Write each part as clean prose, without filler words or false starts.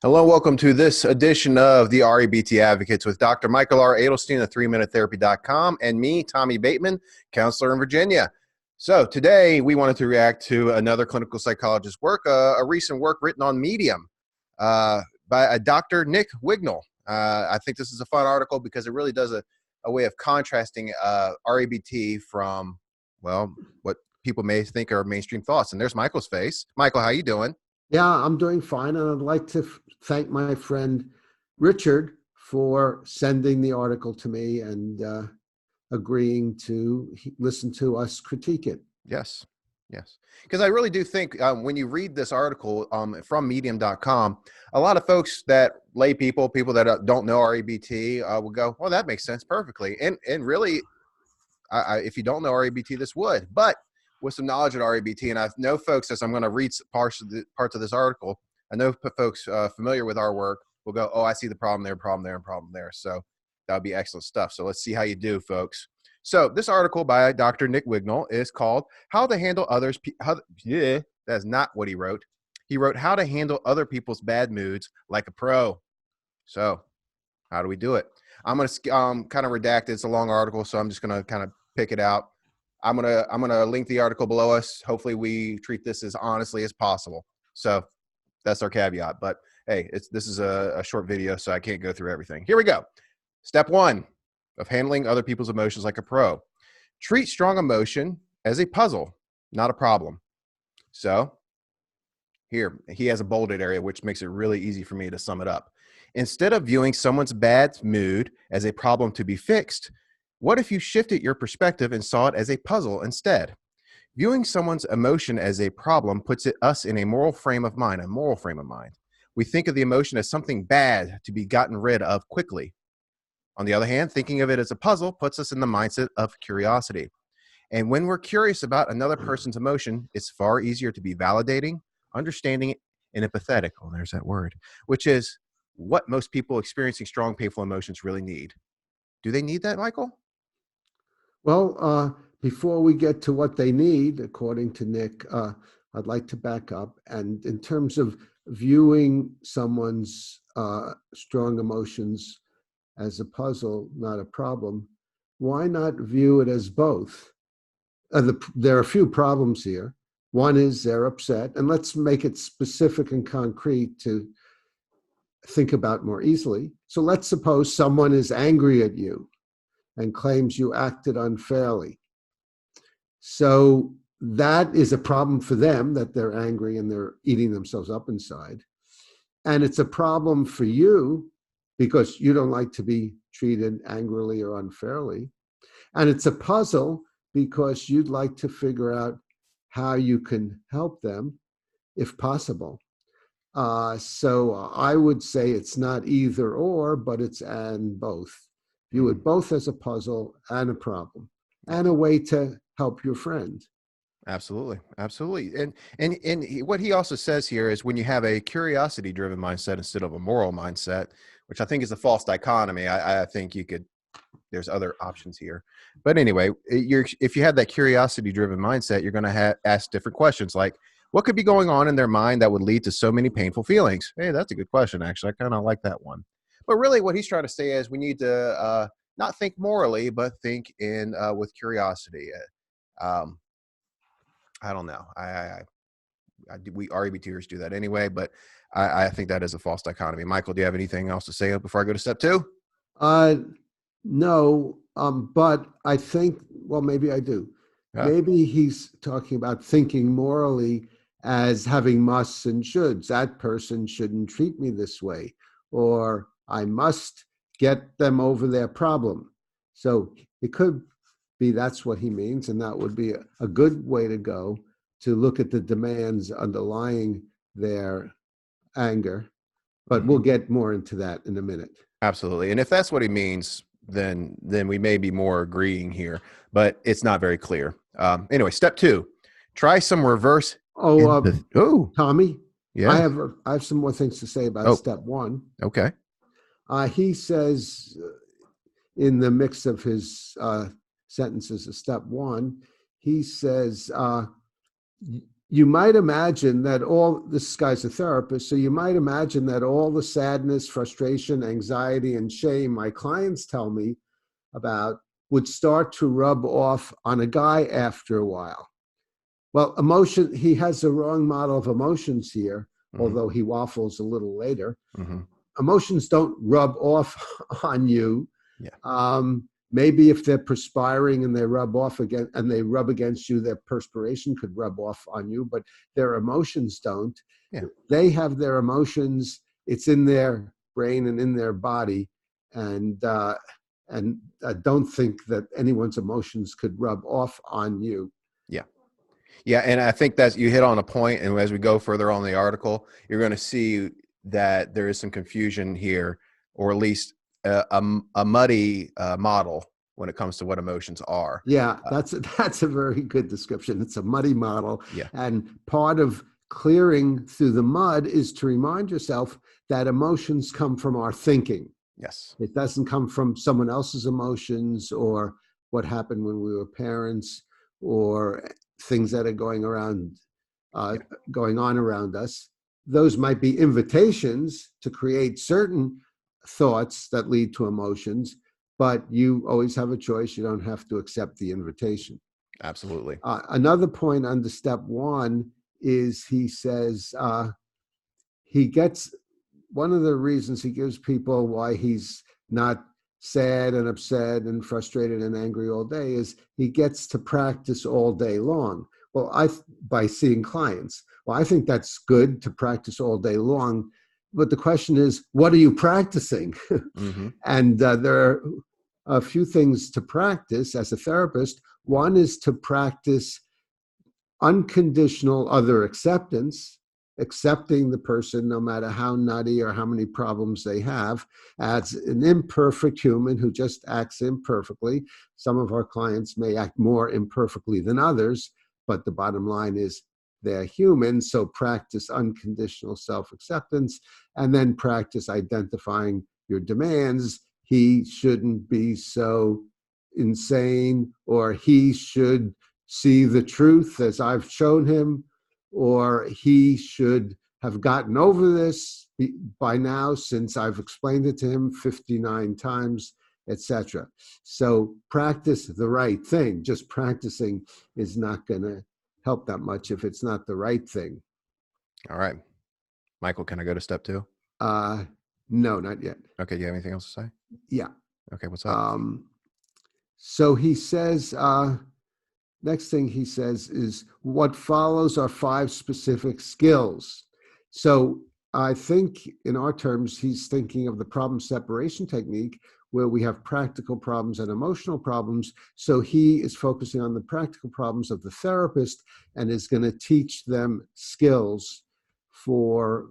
Hello, welcome to this edition of the REBT Advocates with Dr. Michael R. Edelstein of 3minutetherapy.com and me, Tommy Bateman, counselor in Virginia. So today we wanted to react to another clinical psychologist work, a recent work written on Medium by a Dr. Nick Wignall. I think this is a fun article because it really does a way of contrasting REBT from, well, what people may think are mainstream thoughts. And there's Michael's face. Michael, how you doing? Yeah, I'm doing fine, and I'd like to thank my friend Richard for sending the article to me and agreeing to listen to us critique it. Yes. Yes. Because I really do think when you read this article from medium.com, a lot of folks that lay people that don't know REBT will go, well, that makes sense perfectly. And really, if you don't know REBT, this would. But with some knowledge at REBT, and I know folks, as I'm going to read parts of this article, I know folks familiar with our work will go, oh, I see the problem there, problem there, and problem there. So that would be excellent stuff. So let's see how you do, folks. So this article by Dr. Nick Wignall is called How to Handle Others. That's not what he wrote. He wrote How to Handle Other People's Bad Moods Like a Pro. So how do we do it? I'm going to kind of redact it. It's a long article, so I'm just going to kind of pick it out. I'm gonna link the article below us. Hopefully we treat this as honestly as possible. So that's our caveat. But hey, this is a short video, so I can't go through everything. Here we go. Step 1 of handling other people's emotions like a pro. Treat strong emotion as a puzzle, not a problem. So here, he has a bolded area, which makes it really easy for me to sum it up. Instead of viewing someone's bad mood as a problem to be fixed, what if you shifted your perspective and saw it as a puzzle instead? Viewing someone's emotion as a problem puts us in a moral frame of mind, We think of the emotion as something bad to be gotten rid of quickly. On the other hand, thinking of it as a puzzle puts us in the mindset of curiosity. And when we're curious about another person's emotion, it's far easier to be validating, understanding, and empathetic. Oh, there's that word, which is what most people experiencing strong, painful emotions really need. Do they need that, Michael? Well, before we get to what they need, according to Nick, I'd like to back up. And in terms of viewing someone's strong emotions as a puzzle, not a problem, why not view it as both? There are a few problems here. One is they're upset, and let's make it specific and concrete to think about more easily. So let's suppose someone is angry at you and claims you acted unfairly. So that is a problem for them, that they're angry and they're eating themselves up inside. And it's a problem for you because you don't like to be treated angrily or unfairly. And it's a puzzle because you'd like to figure out how you can help them if possible. So I would say it's not either or, but it's and both. View it both as a puzzle and a problem and a way to help your friend. Absolutely. Absolutely. And what he also says here is when you have a curiosity driven mindset instead of a moral mindset, which I think is a false dichotomy. I think there's other options here. But anyway, if you have that curiosity driven mindset, you're going to ask different questions like, what could be going on in their mind that would lead to so many painful feelings? Hey, that's a good question, actually. I kind of like that one. But really what he's trying to say is we need to not think morally, but think with curiosity. I don't know. We REBTers do that anyway, but I think that is a false dichotomy. Michael, do you have anything else to say before I go to step 2? No, but I think, well, maybe I do. Yeah. Maybe he's talking about thinking morally as having musts and shoulds. That person shouldn't treat me this way, or I must get them over their problem. So it could be that's what he means, and that would be a good way to go, to look at the demands underlying their anger. But we'll get more into that in a minute. Absolutely. And if that's what he means, then we may be more agreeing here, but it's not very clear. Anyway, step 2, try some reverse. Tommy, yeah, I have some more things to say about step 1. Okay. He says in the mix of his sentences of step 1, he says you might imagine that this guy's a therapist, so you might imagine that all the sadness, frustration, anxiety, and shame my clients tell me about would start to rub off on a guy after a while. Well, he has the wrong model of emotions here, although he waffles a little later. Emotions don't rub off on you. Yeah. Maybe if they're perspiring and they rub off again and they rub against you, their perspiration could rub off on you, but their emotions don't. Yeah. They have their emotions. It's in their brain and in their body. And I don't think that anyone's emotions could rub off on you. Yeah. Yeah. And I think that you hit on a point, and as we go further on the article, you're going to see that there is some confusion here, or at least a muddy model when it comes to what emotions are. Yeah, that's a very good description. It's a muddy model. Yeah. And part of clearing through the mud is to remind yourself that emotions come from our thinking. Yes. It doesn't come from someone else's emotions or what happened when we were parents or things that are going on around us. Those might be invitations to create certain thoughts that lead to emotions, but you always have a choice. You don't have to accept the invitation. Absolutely. Another point under step one is he says one of the reasons he gives people why he's not sad and upset and frustrated and angry all day is he gets to practice all day long. Well, by seeing clients. Well, I think that's good to practice all day long. But the question is, what are you practicing? And there are a few things to practice as a therapist. One is to practice unconditional other acceptance, accepting the person no matter how nutty or how many problems they have as an imperfect human who just acts imperfectly. Some of our clients may act more imperfectly than others, but the bottom line is they're human. So practice unconditional self-acceptance, and then practice identifying your demands. He shouldn't be so insane, or he should see the truth as I've shown him, or he should have gotten over this by now since I've explained it to him 59 times, etc. So practice the right thing. Just practicing is not going to help that much if it's not the right thing. All right. Michael, can I go to step two? No, not yet. Okay. Do you have anything else to say? Yeah. Okay. What's up? So he says, next thing he says is what follows are 5 specific skills. So I think in our terms, he's thinking of the problem separation technique where we have practical problems and emotional problems. So he is focusing on the practical problems of the therapist and is going to teach them skills for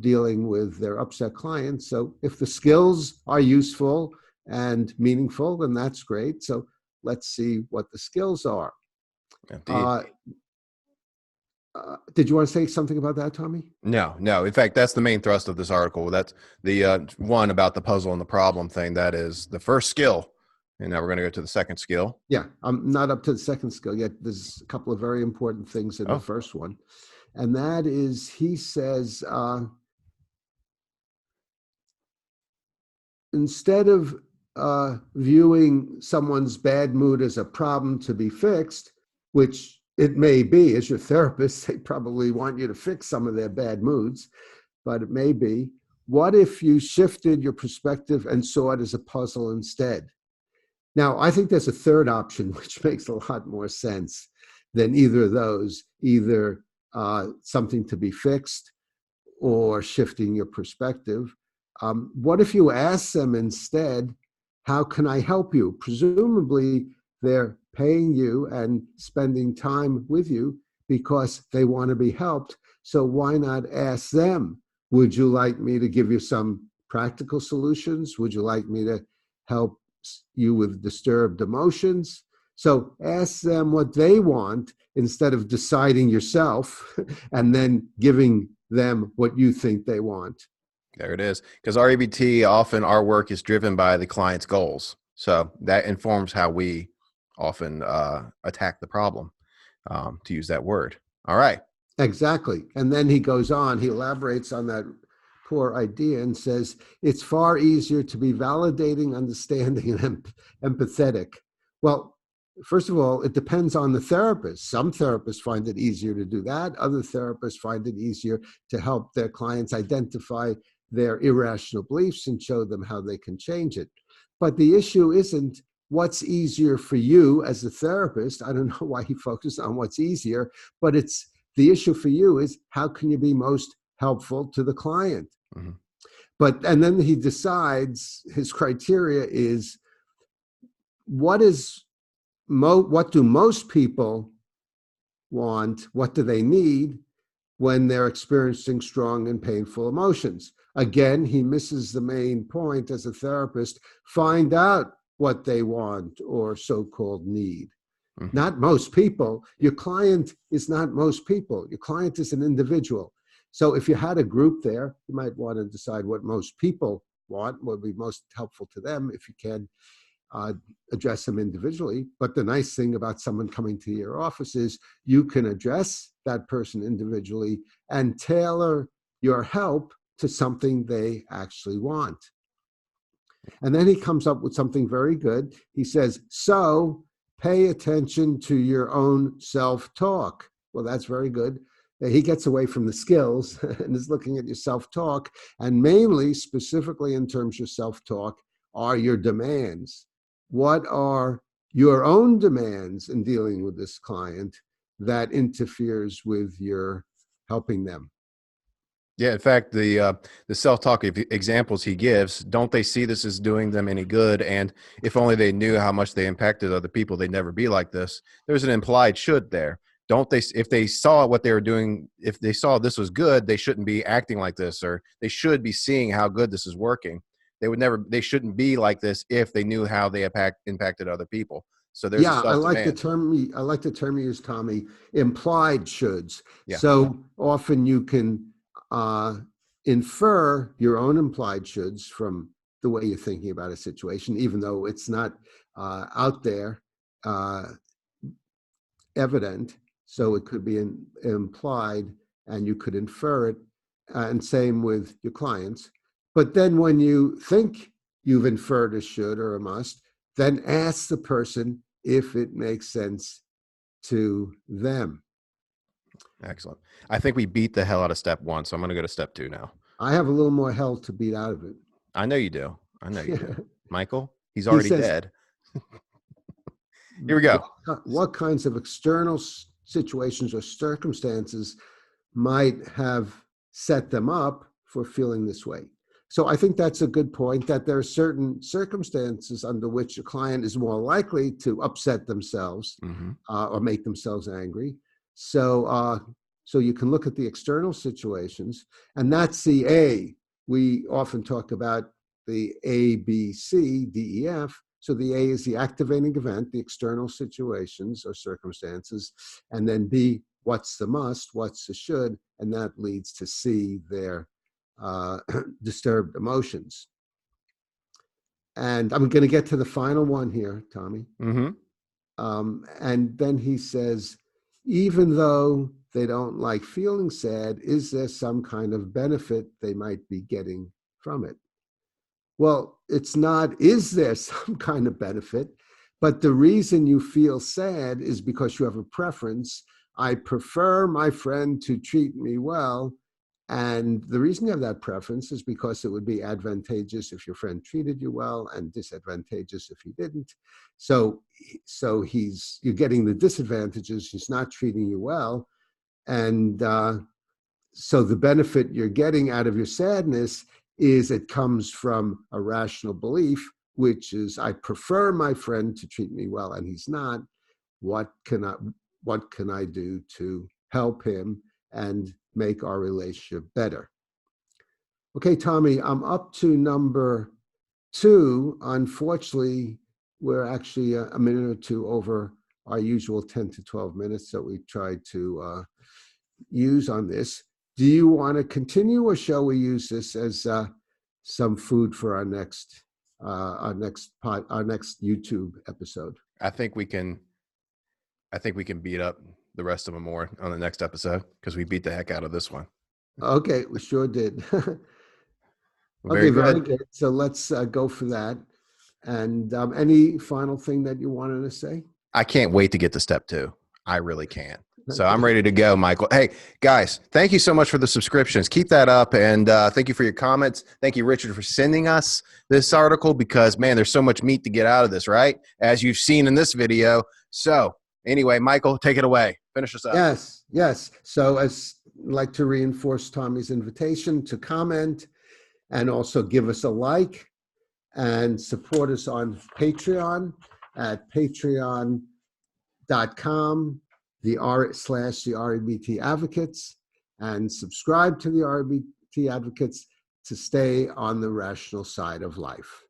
dealing with their upset clients. So if the skills are useful and meaningful, then that's great. So let's see what the skills are. Did you want to say something about that, Tommy? No. In fact, that's the main thrust of this article. That's the one about the puzzle and the problem thing. That is the first skill. And now we're going to go to the second skill. Yeah, I'm not up to the second skill yet. There's a couple of very important things in the first one. And that is, he says, instead of viewing someone's bad mood as a problem to be fixed, which it may be, as your therapist, they probably want you to fix some of their bad moods, but it may be. What if you shifted your perspective and saw it as a puzzle instead? Now, I think there's a third option, which makes a lot more sense than either of those, either something to be fixed or shifting your perspective. What if you ask them instead, how can I help you? Presumably, they're paying you and spending time with you because they want to be helped. So why not ask them, would you like me to give you some practical solutions? Would you like me to help you with disturbed emotions? So ask them what they want instead of deciding yourself and then giving them what you think they want. There it is. Because REBT, often our work is driven by the client's goals. So that informs how we often attack the problem, to use that word. All right. Exactly. And then he goes on, he elaborates on that core idea and says, it's far easier to be validating, understanding, and empathetic. Well, first of all, it depends on the therapist. Some therapists find it easier to do that. Other therapists find it easier to help their clients identify their irrational beliefs and show them how they can change it. But the issue isn't what's easier for you as a therapist. I don't know why he focused on what's easier, but it's the issue for you is how can you be most helpful to the client? Mm-hmm. And then he decides his criteria is what do most people want? What do they need when they're experiencing strong and painful emotions? Again, he misses the main point as a therapist. Find out what they want or so-called need. Mm-hmm. Not most people. Your client is not most people. Your client is an individual. So if you had a group there, you might want to decide what most people want, what would be most helpful to them if you can address them individually. But the nice thing about someone coming to your office is you can address that person individually and tailor your help to something they actually want. And then he comes up with something very good. He says, so pay attention to your own self-talk. Well, that's very good. He gets away from the skills and is looking at your self-talk. And mainly, specifically in terms of self-talk, are your demands. What are your own demands in dealing with this client that interferes with your helping them? Yeah, in fact, the self-talk examples he gives, don't they see this as doing them any good? And if only they knew how much they impacted other people, they'd never be like this. There's an implied should there. Don't they? If they saw what they were doing, if they saw this was good, they shouldn't be acting like this, or they should be seeing how good this is working. They shouldn't be like this if they knew how they impacted other people. So there's a Yeah, I like the self-demand. term. I like the term you use, Tommy. Implied shoulds. Yeah. So often you can infer your own implied shoulds from the way you're thinking about a situation, even though it's not out there evident. So it could be implied, and you could infer it. And same with your clients. But then when you think you've inferred a should or a must, then ask the person if it makes sense to them. Excellent. I think we beat the hell out of step one, so I'm going to go to step two now. I have a little more hell to beat out of it. I know you do. I know you do. Michael, he's He already says, dead. Here we go. what kinds of external situations or circumstances might have set them up for feeling this way? So I think that's a good point, that there are certain circumstances under which a client is more likely to upset themselves or make themselves angry. So you can look at the external situations, and that's the A. We often talk about the A, B, C, D, E, F. So the A is the activating event, the external situations or circumstances, and then B, what's the must, what's the should, and that leads to C, their disturbed emotions. And I'm going to get to the final one here, Tommy. And then he says, even though they don't like feeling sad, is there some kind of benefit they might be getting from it? Well, it's not, is there some kind of benefit? But the reason you feel sad is because you have a preference. I prefer my friend to treat me well. And the reason you have that preference is because it would be advantageous if your friend treated you well and disadvantageous if he didn't. So you're getting the disadvantages, he's not treating you well. And so the benefit you're getting out of your sadness is it comes from a rational belief, which is I prefer my friend to treat me well and he's not. What can I do to help him and make our relationship better? Okay, Tommy, I'm up to number 2. Unfortunately, we're actually a minute or two over our usual 10 to 12 minutes that we tried to use on this. Do you want to continue, or shall we use this as some food for our next YouTube episode? I think we can beat up the rest of them more on the next episode because we beat the heck out of this one. Okay, we sure did. Well, very Okay, very good. good. So let's go for that. And any final thing that you wanted to say? I can't wait to get to step 2. I really can't. So I'm Okay. ready to go, Michael. Hey, guys, thank you so much for the subscriptions. Keep that up. And thank you for your comments. Thank you, Richard, for sending us this article because, man, there's so much meat to get out of this, right? As you've seen in this video. So anyway, Michael, take it away. Finish us up. Yes, yes. So I'd like to reinforce Tommy's invitation to comment and also give us a like and support us on Patreon at patreon.com the REBT Advocates, and subscribe to the REBT Advocates to stay on the rational side of life.